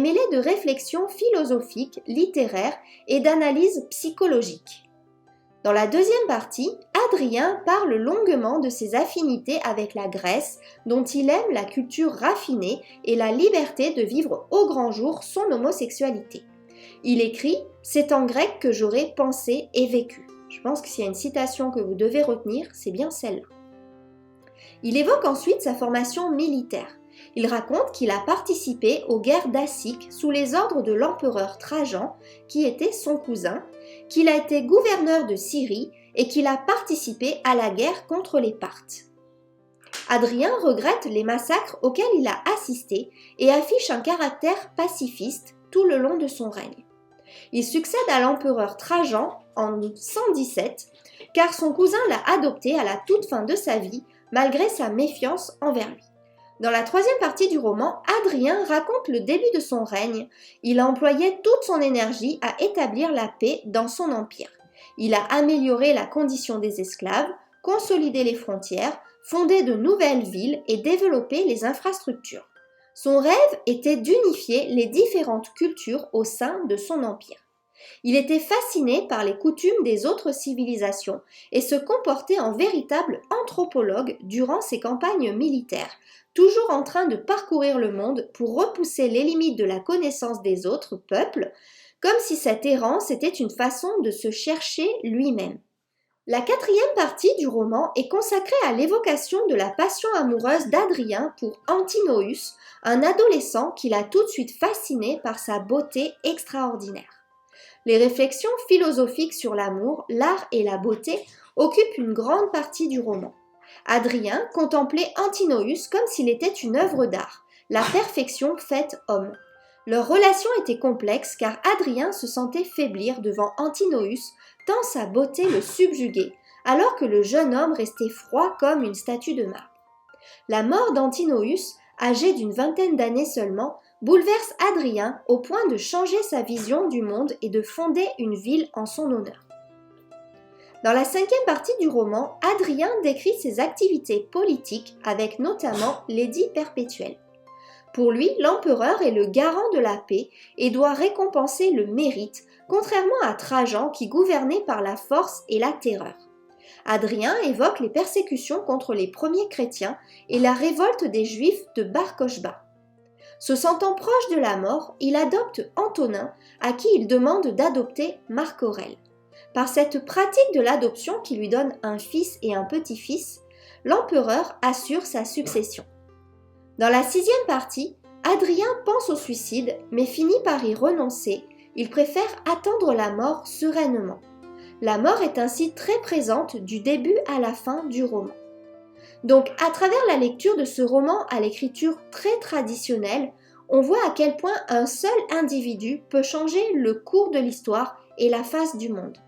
mêlée de réflexions philosophiques, littéraires et d'analyses psychologiques. Dans la deuxième partie, Adrien parle longuement de ses affinités avec la Grèce, dont il aime la culture raffinée et la liberté de vivre au grand jour son homosexualité. Il écrit « C'est en grec que j'aurais pensé et vécu ». Je pense que s'il y a une citation que vous devez retenir, c'est bien celle-là. Il évoque ensuite sa formation militaire. Il raconte qu'il a participé aux guerres daciques sous les ordres de l'empereur Trajan, qui était son cousin, qu'il a été gouverneur de Syrie et qu'il a participé à la guerre contre les Parthes. Adrien regrette les massacres auxquels il a assisté et affiche un caractère pacifiste tout le long de son règne. Il succède à l'empereur Trajan en 117, car son cousin l'a adopté à la toute fin de sa vie, malgré sa méfiance envers lui. Dans la troisième partie du roman, Adrien raconte le début de son règne. Il a employé toute son énergie à établir la paix dans son empire. Il a amélioré la condition des esclaves, consolidé les frontières, fondé de nouvelles villes et développé les infrastructures. Son rêve était d'unifier les différentes cultures au sein de son empire. Il était fasciné par les coutumes des autres civilisations et se comportait en véritable anthropologue durant ses campagnes militaires, toujours en train de parcourir le monde pour repousser les limites de la connaissance des autres peuples, comme si cette errance était une façon de se chercher lui-même. La quatrième partie du roman est consacrée à l'évocation de la passion amoureuse d'Adrien pour Antinoüs, un adolescent qui l'a tout de suite fasciné par sa beauté extraordinaire. Les réflexions philosophiques sur l'amour, l'art et la beauté occupent une grande partie du roman. Adrien contemplait Antinoüs comme s'il était une œuvre d'art, la perfection faite homme. Leur relation était complexe car Adrien se sentait faiblir devant Antinoüs tant sa beauté le subjuguait, alors que le jeune homme restait froid comme une statue de marbre. La mort d'Antinoüs, âgé d'une vingtaine d'années seulement, bouleverse Adrien au point de changer sa vision du monde et de fonder une ville en son honneur. Dans la cinquième partie du roman, Adrien décrit ses activités politiques avec notamment l'édit perpétuel. Pour lui, l'empereur est le garant de la paix et doit récompenser le mérite, contrairement à Trajan qui gouvernait par la force et la terreur. Adrien évoque les persécutions contre les premiers chrétiens et la révolte des Juifs de Bar Kokhba. Se sentant proche de la mort, il adopte Antonin, à qui il demande d'adopter Marc Aurèle. Par cette pratique de l'adoption qui lui donne un fils et un petit-fils, l'empereur assure sa succession. Dans la sixième partie, Adrien pense au suicide, mais finit par y renoncer. Il préfère attendre la mort sereinement. La mort est ainsi très présente du début à la fin du roman. Donc, à travers la lecture de ce roman à l'écriture très traditionnelle, on voit à quel point un seul individu peut changer le cours de l'histoire et la face du monde.